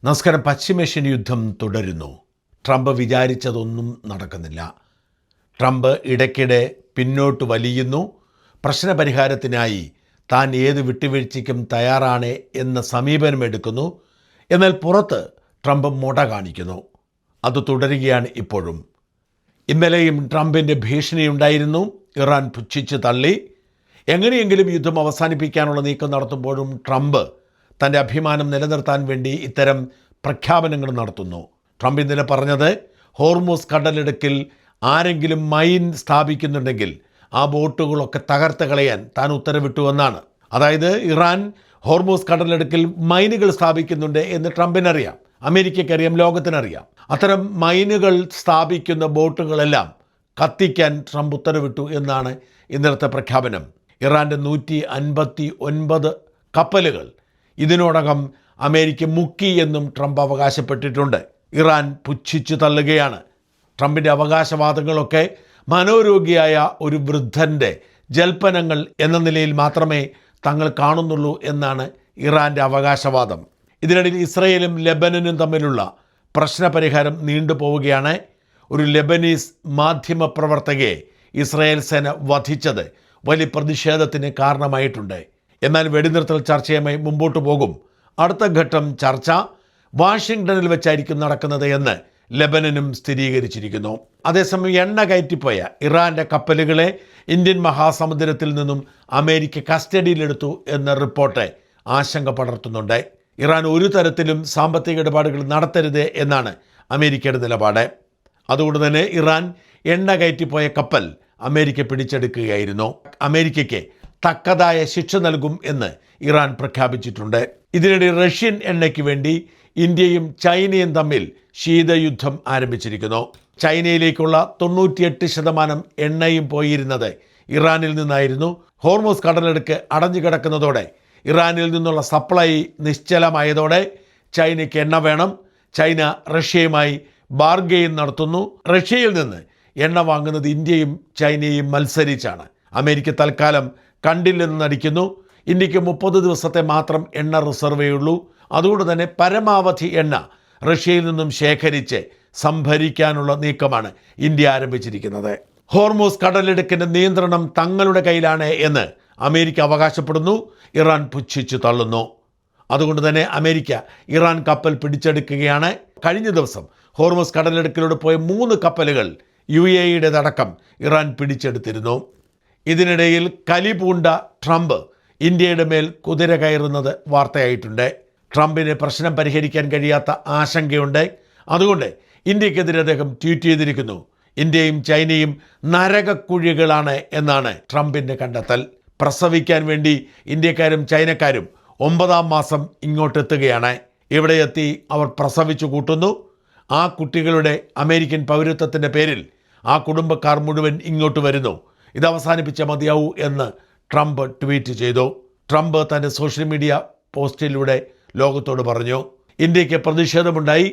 നമസ്കാരം. പശ്ചിമേഷ്യൻ യുദ്ധം തുടരുന്നു. ട്രംപ് വിചാരിച്ചതൊന്നും നടക്കുന്നില്ല. ട്രംപ് ഇടയ്ക്കിടെ പിന്നോട്ട് വലിയുന്നു. പ്രശ്നപരിഹാരത്തിനായി താൻ ഏത് വിട്ടുവീഴ്ചയ്ക്കും തയ്യാറാണ് എന്ന സമീപനമെടുക്കുന്നു. എന്നാൽ പുറത്ത് ട്രംപ് മുട കാണിക്കുന്നു. അത് തുടരുകയാണ് ഇപ്പോഴും. ഇന്നലെയും ട്രംപിൻ്റെ ഭീഷണിയുണ്ടായിരുന്നു. ഇറാൻ പുച്ഛിച്ച് തള്ളി. എങ്ങനെയെങ്കിലും യുദ്ധം അവസാനിപ്പിക്കാനുള്ള നീക്കം നടത്തുമ്പോഴും ട്രംപ് തൻ്റെ അഭിമാനം നിലനിർത്താൻ വേണ്ടി ഇത്തരം പ്രഖ്യാപനങ്ങൾ നടത്തുന്നു. ട്രംപ് ഇന്നലെ പറഞ്ഞത് ഹോർമൂസ് കടലിടുക്കിൽ ആരെങ്കിലും മൈൻ സ്ഥാപിക്കുന്നുണ്ടെങ്കിൽ ആ ബോട്ടുകളൊക്കെ തകർത്ത് കളയാൻ താൻ ഉത്തരവിട്ടു എന്നാണ്. അതായത് ഇറാൻ ഹോർമൂസ് കടലിടുക്കിൽ മൈനുകൾ സ്ഥാപിക്കുന്നുണ്ട് എന്ന് ട്രംപിനറിയാം, അമേരിക്കയ്ക്കറിയാം, ലോകത്തിനറിയാം. അത്തരം മൈനുകൾ സ്ഥാപിക്കുന്ന ബോട്ടുകളെല്ലാം കത്തിക്കാൻ ട്രംപ് ഉത്തരവിട്ടു എന്നാണ് ഇന്നലത്തെ പ്രഖ്യാപനം. ഇറാൻ്റെ 159 കപ്പലുകൾ ഇതിനോടകം അമേരിക്ക മുക്കി എന്നും ട്രംപ് അവകാശപ്പെട്ടിട്ടുണ്ട്. ഇറാൻ പുച്ഛിച്ചു തള്ളുകയാണ്. ട്രംപിൻ്റെ അവകാശവാദങ്ങളൊക്കെ മനോരോഗിയായ ഒരു വൃദ്ധൻ്റെ ജൽപ്പനങ്ങൾ എന്ന നിലയിൽ മാത്രമേ തങ്ങൾ കാണുന്നുള്ളൂ എന്നാണ് ഇറാൻ്റെ അവകാശവാദം. ഇതിനിടയിൽ ഇസ്രയേലും ലെബനനും തമ്മിലുള്ള പ്രശ്നപരിഹാരം നീണ്ടുപോവുകയാണ്. ഒരു ലെബനീസ് മാധ്യമപ്രവർത്തകയെ ഇസ്രയേൽ സേന വധിച്ചത് വലിയ പ്രതിഷേധത്തിന് കാരണമായിട്ടുണ്ട്. എന്നാൽ വെടിനിർത്തൽ ചർച്ചയുമായി മുമ്പോട്ട് പോകും. അടുത്ത ഘട്ടം ചർച്ച വാഷിങ്ടണിൽ വെച്ചായിരിക്കും നടക്കുന്നത് എന്ന് ലെബനനും സ്ഥിരീകരിച്ചിരിക്കുന്നു. അതേസമയം എണ്ണ കയറ്റിപ്പോയ ഇറാൻ്റെ കപ്പലുകളെ ഇന്ത്യൻ മഹാസമുദ്രത്തിൽ നിന്നും അമേരിക്ക കസ്റ്റഡിയിലെടുത്തു എന്ന റിപ്പോർട്ട് ആശങ്ക പടർത്തുന്നുണ്ട്. ഇറാൻ ഒരു തരത്തിലും സാമ്പത്തിക ഇടപാടുകൾ നടത്തരുത് എന്നാണ് അമേരിക്കയുടെ നിലപാട്. അതുകൊണ്ട് തന്നെ ഇറാൻ എണ്ണ കയറ്റിപ്പോയ കപ്പൽ അമേരിക്ക പിടിച്ചെടുക്കുകയായിരുന്നു. അമേരിക്കയ്ക്ക് തക്കതായ ശിക്ഷ നൽകും എന്ന് ഇറാൻ പ്രഖ്യാപിച്ചിട്ടുണ്ട്. ഇതിനിടെ റഷ്യൻ എണ്ണയ്ക്ക് വേണ്ടി ഇന്ത്യയും ചൈനയും തമ്മിൽ ശീതയുദ്ധം ആരംഭിച്ചിരിക്കുന്നു. ചൈനയിലേക്കുള്ള 98% എണ്ണയും പോയിരുന്നത് ഇറാനിൽ നിന്നായിരുന്നു. ഹോർമൂസ് കടലിടുക്ക് അടഞ്ഞു കിടക്കുന്നതോടെ ഇറാനിൽ നിന്നുള്ള സപ്ലൈ നിശ്ചലമായതോടെ ചൈനയ്ക്ക് എണ്ണ വേണം. ചൈന റഷ്യയുമായി ബാർഗെയിൻ നടത്തുന്നു. റഷ്യയിൽ നിന്ന് എണ്ണ വാങ്ങുന്നത് ഇന്ത്യയും ചൈനയും മത്സരിച്ചാണ്. അമേരിക്ക തൽക്കാലം കണ്ടില്ലെന്ന് നടിക്കുന്നു. ഇന്ത്യക്ക് 30 ദിവസത്തെ മാത്രം എണ്ണ റിസർവേ ഉള്ളൂ. അതുകൊണ്ട് തന്നെ പരമാവധി എണ്ണ റഷ്യയിൽ നിന്നും ശേഖരിച്ച് സംഭരിക്കാനുള്ള നീക്കമാണ് ഇന്ത്യ ആരംഭിച്ചിരിക്കുന്നത്. ഹോർമൂസ് കടലിടുക്കിൻ്റെ നിയന്ത്രണം തങ്ങളുടെ കയ്യിലാണ് എന്ന് അമേരിക്ക അവകാശപ്പെടുന്നു. ഇറാൻ പുച്ഛിച്ചു തള്ളുന്നു. അതുകൊണ്ട് തന്നെ അമേരിക്ക ഇറാൻ കപ്പൽ പിടിച്ചെടുക്കുകയാണ്. കഴിഞ്ഞ ദിവസം ഹോർമൂസ് കടലിടുക്കിലൂടെ പോയ 3 കപ്പലുകൾ UAEയുടേതടക്കം ഇറാൻ പിടിച്ചെടുത്തിരുന്നു. ഇതിനിടയിൽ കലിപൂണ്ട ട്രംപ് ഇന്ത്യയുടെ മേൽ കുതിര കയറുന്നത് വാർത്തയായിട്ടുണ്ട്. ട്രംപിന് പ്രശ്നം പരിഹരിക്കാൻ കഴിയാത്ത ആശങ്കയുണ്ട്. അതുകൊണ്ട് ഇന്ത്യക്കെതിരെ അദ്ദേഹം ട്വീറ്റ് ചെയ്തിരിക്കുന്നു. ഇന്ത്യയും ചൈനയും നരകക്കുഴികളാണ് എന്നാണ് ട്രംപിൻ്റെ കണ്ടെത്തൽ. പ്രസവിക്കാൻ വേണ്ടി ഇന്ത്യക്കാരും ചൈനക്കാരും 9ാം മാസം ഇങ്ങോട്ടെത്തുകയാണ്. ഇവിടെ എത്തി അവർ പ്രസവിച്ചു കൂട്ടുന്നു. ആ കുട്ടികളുടെ അമേരിക്കൻ പൗരത്വത്തിൻ്റെ പേരിൽ ആ കുടുംബക്കാർ മുഴുവൻ ഇങ്ങോട്ട് വരുന്നു. ഇത് അവസാനിപ്പിച്ച മതിയാവൂ എന്ന് ട്രംപ് ട്വീറ്റ് ചെയ്തു. ട്രംപ് തൻ്റെ സോഷ്യൽ മീഡിയ പോസ്റ്റിലൂടെ ലോകത്തോട് പറഞ്ഞു. ഇന്ത്യക്ക് പ്രതിഷേധമുണ്ടായി.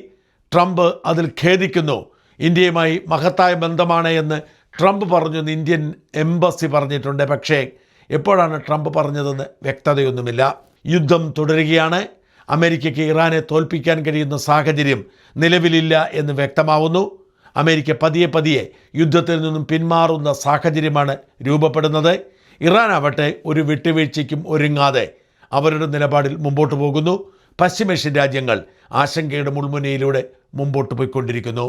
ട്രംപ് അതിൽ ഖേദിക്കുന്നു. ഇന്ത്യയുമായി മഹത്തായ ബന്ധമാണ് എന്ന് ട്രംപ് പറഞ്ഞെന്ന് ഇന്ത്യൻ എംബസി പറഞ്ഞിട്ടുണ്ട്. പക്ഷേ എപ്പോഴാണ് ട്രംപ് പറഞ്ഞതെന്ന് വ്യക്തതയൊന്നുമില്ല. യുദ്ധം തുടരുകയാണ്. അമേരിക്കയ്ക്ക് ഇറാനെ തോൽപ്പിക്കാൻ കഴിയുന്ന സാഹചര്യം നിലവിലില്ല എന്ന് വ്യക്തമാവുന്നു. അമേരിക്ക പതിയെ യുദ്ധത്തിൽ നിന്നും പിന്മാറുന്ന സാഹചര്യമാണ് രൂപപ്പെടുന്നത്. ഇറാൻ ആവട്ടെ ഒരു വിട്ടുവീഴ്ചയ്ക്കും ഒരുങ്ങാതെ അവരുടെ നിലപാടിൽ മുമ്പോട്ട് പോകുന്നു. പശ്ചിമേഷ്യൻ രാജ്യങ്ങൾ ആശങ്കയുടെ മുൾമുനയിലൂടെ മുമ്പോട്ട് പോയിക്കൊണ്ടിരിക്കുന്നു.